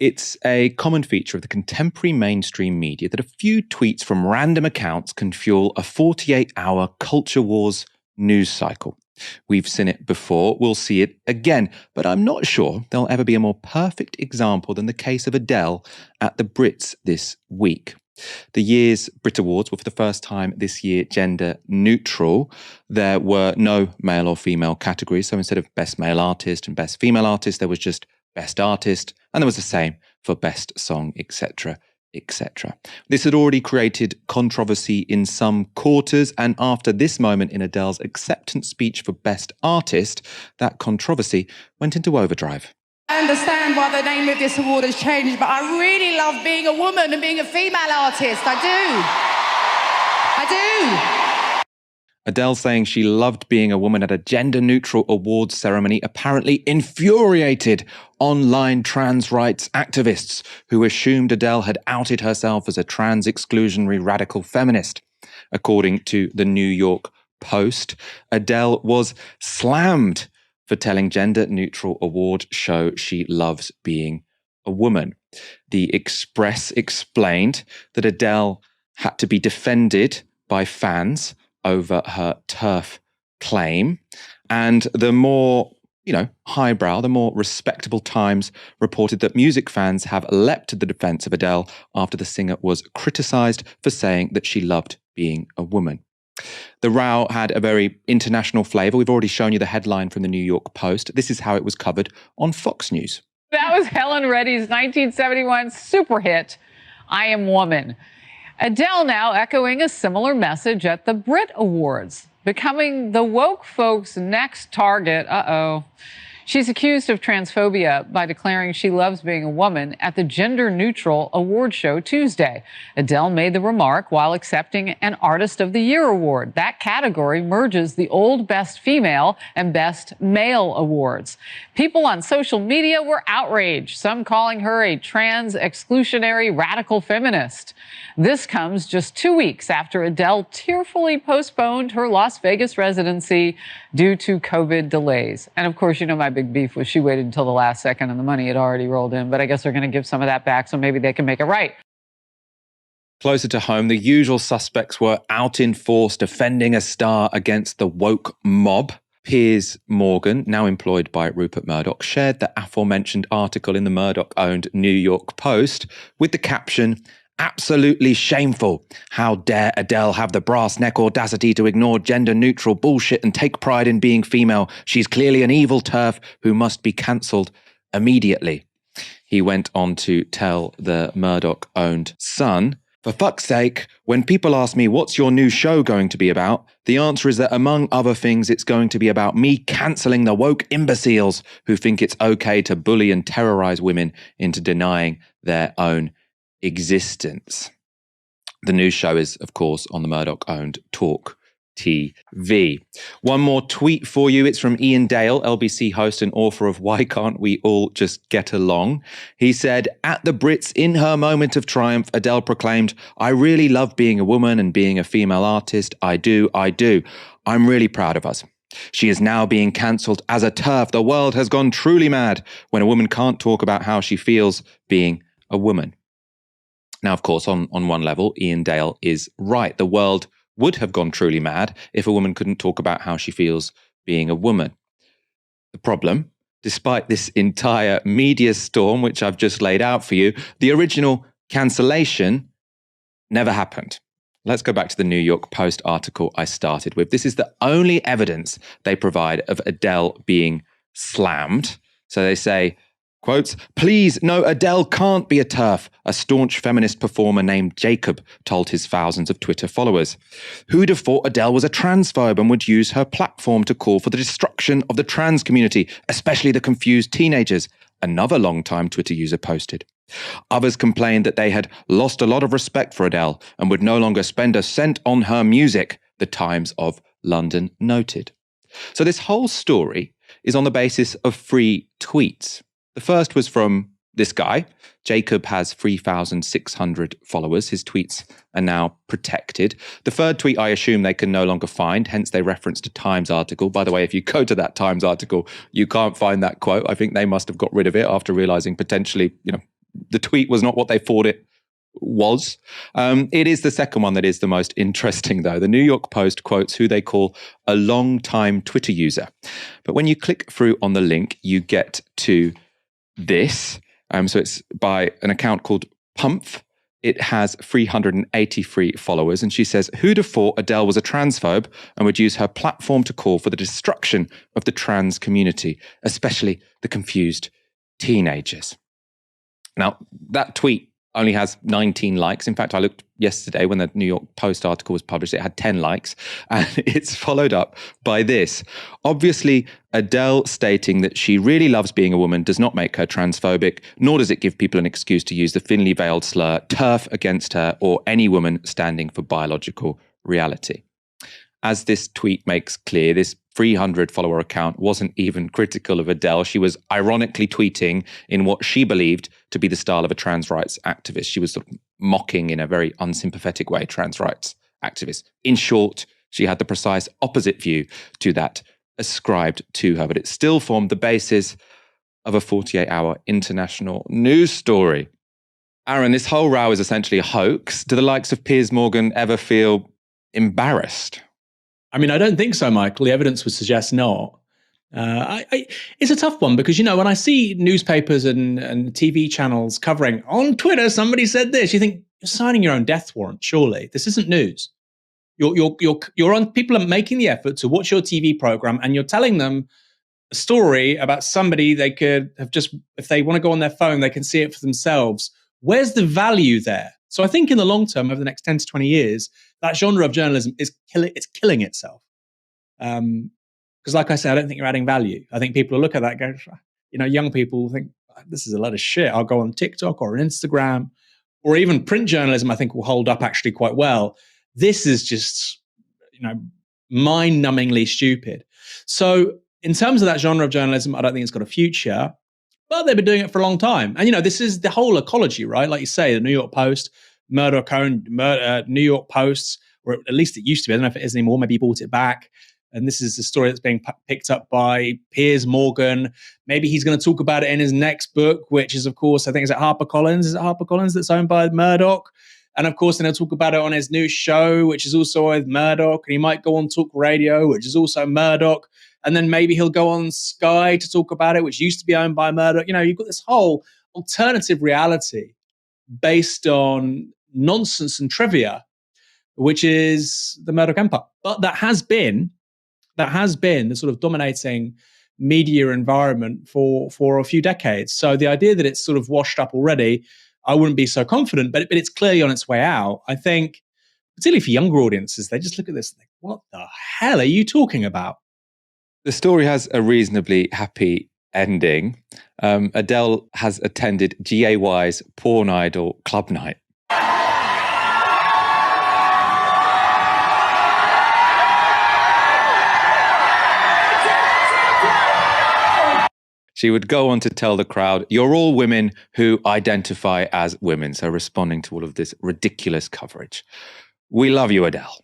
It's a common feature of the contemporary mainstream media that a few tweets from random accounts can fuel a 48-hour culture wars news cycle. We've seen it before, we'll see it again, but I'm not sure there'll ever be a more perfect example than the case of Adele at the Brits this week. The year's Brit Awards were for the first time this year gender neutral. There were no male or female categories, so instead of Best Male Artist and Best Female Artist, there was just Best Artist, and there was the same for Best Song, etc., etc. This had already created controversy in some quarters, and after this moment in Adele's acceptance speech for Best Artist, that controversy went into overdrive. I understand why the name of this award has changed, but I really love being a woman and being a female artist. I do. Adele saying she loved being a woman at a gender-neutral awards ceremony apparently infuriated online trans rights activists who assumed Adele had outed herself as a trans-exclusionary radical feminist. According to the New York Post, Adele was slammed for telling gender-neutral award show she loves being a woman. The Express explained that Adele had to be defended by fans over her TERF claim, and the more, highbrow, the more respectable Times reported that music fans have leapt to the defense of Adele after the singer was criticized for saying that she loved being a woman. The row had a very international flavor. We've already shown you the headline from the New York Post. This is how it was covered on Fox News. That was Helen Reddy's 1971 super hit, I Am Woman. Adele now echoing a similar message at the Brit Awards, becoming the woke folks' next target. She's accused of transphobia by declaring she loves being a woman at the gender-neutral award show Tuesday. Adele made the remark while accepting an Artist of the Year award. That category merges the old Best Female and Best Male awards. People on social media were outraged, some calling her a trans-exclusionary radical feminist. This comes just 2 weeks after Adele tearfully postponed her Las Vegas residency due to COVID delays. And of course, my big beef was she waited until the last second and the money had already rolled in, but I guess they're going to give some of that back so maybe they can make it right. Closer to home, the usual suspects were out in force defending a star against the woke mob. Piers Morgan, now employed by Rupert Murdoch, shared the aforementioned article in the Murdoch-owned New York Post with the caption, "Absolutely shameful. How dare Adele have the brass neck audacity to ignore gender-neutral bullshit and take pride in being female. She's clearly an evil TERF who must be cancelled immediately." He went on to tell the Murdoch-owned Sun, "For fuck's sake, when people ask me what's your new show going to be about, the answer is that among other things, it's going to be about me cancelling the woke imbeciles who think it's okay to bully and terrorize women into denying their own existence." The news show is, of course, on the Murdoch-owned Talk TV. One more tweet for you. It's from Ian Dale, LBC host and author of Why Can't We All Just Get Along? He said, "At the Brits, in her moment of triumph, Adele proclaimed, 'I really love being a woman and being a female artist. I do. I'm really proud of us.' She is now being cancelled as a TERF. The world has gone truly mad when a woman can't talk about how she feels being a woman." Now, of course, on one level, Ian Dale is right. The world would have gone truly mad if a woman couldn't talk about how she feels being a woman. The problem, despite this entire media storm, which I've just laid out for you, the original cancellation never happened. Let's go back to the New York Post article I started with. This is the only evidence they provide of Adele being slammed. So they say, quotes, "Please, no, Adele can't be a TERF," a staunch feminist performer named Jacob told his thousands of Twitter followers. "Who'd have thought Adele was a transphobe and would use her platform to call for the destruction of the trans community, especially the confused teenagers?" Another long-time Twitter user posted. Others complained that they had lost a lot of respect for Adele and would no longer spend a cent on her music, the Times of London noted. So this whole story is on the basis of 3 tweets. The first was from this guy. Jacob has 3,600 followers. His tweets are now protected. The third tweet, I assume they can no longer find, hence they referenced a Times article. By the way, if you go to that Times article, you can't find that quote. I think they must have got rid of it after realizing potentially, the tweet was not what they thought it was. It is the second one that is the most interesting, though. The New York Post quotes who they call a long-time Twitter user. But when you click through on the link, you get to this. So it's by an account called Pumph. It has 383 followers. And she says, who'd have thought Adele was a transphobe and would use her platform to call for the destruction of the trans community, especially the confused teenagers. Now, that tweet only has 19 likes. In fact, I looked yesterday when the New York Post article was published, it had 10 likes, and it's followed up by this. Obviously, Adele stating that she really loves being a woman does not make her transphobic, nor does it give people an excuse to use the thinly veiled slur TERF against her or any woman standing for biological reality. As this tweet makes clear, this 300 follower account wasn't even critical of Adele. She was ironically tweeting in what she believed to be the style of a trans rights activist. She was sort of mocking in a very unsympathetic way trans rights activists. In short, she had the precise opposite view to that ascribed to her, but it still formed the basis of a 48-hour international news story. Aaron, this whole row is essentially a hoax. Do the likes of Piers Morgan ever feel embarrassed? I mean, I don't think so, Michael. The evidence would suggest not. It's a tough one because, when I see newspapers and TV channels covering on Twitter, somebody said this, you think you're signing your own death warrant. Surely this isn't news. You're on. People are making the effort to watch your TV program, and you're telling them a story about somebody they could have just, if they want to go on their phone, they can see it for themselves. Where's the value there? So I think in the long term, over the next 10 to 20 years, that genre of journalism is killing itself. Because like I said, I don't think you're adding value. I think people will look at that and go, young people think, this is a lot of shit. I'll go on TikTok or on Instagram, or even print journalism, I think will hold up actually quite well. This is just, mind-numbingly stupid. So in terms of that genre of journalism, I don't think it's got a future. But they've been doing it for a long time. And, this is the whole ecology, right? Like you say, the New York Post, Murdoch-owned New York Posts, or at least it used to be. I don't know if it is anymore. Maybe he bought it back. And this is the story that's being picked up by Piers Morgan. Maybe he's going to talk about it in his next book, which is, of course, I think, is it HarperCollins? Is it HarperCollins that's owned by Murdoch? And, of course, then he'll talk about it on his new show, which is also with Murdoch. And he might go on Talk Radio, which is also Murdoch. And then maybe he'll go on Sky to talk about it, which used to be owned by Murdoch. You've got this whole alternative reality based on nonsense and trivia, which is the Murdoch empire. But that has been the sort of dominating media environment for a few decades. So the idea that it's sort of washed up already, I wouldn't be so confident, but it's clearly on its way out. I think, particularly for younger audiences, they just look at this and think, what the hell are you talking about? The story has a reasonably happy ending. Adele has attended GAY's Porn Idol Club Night. She would go on to tell the crowd, you're all women who identify as women. So responding to all of this ridiculous coverage. We love you, Adele.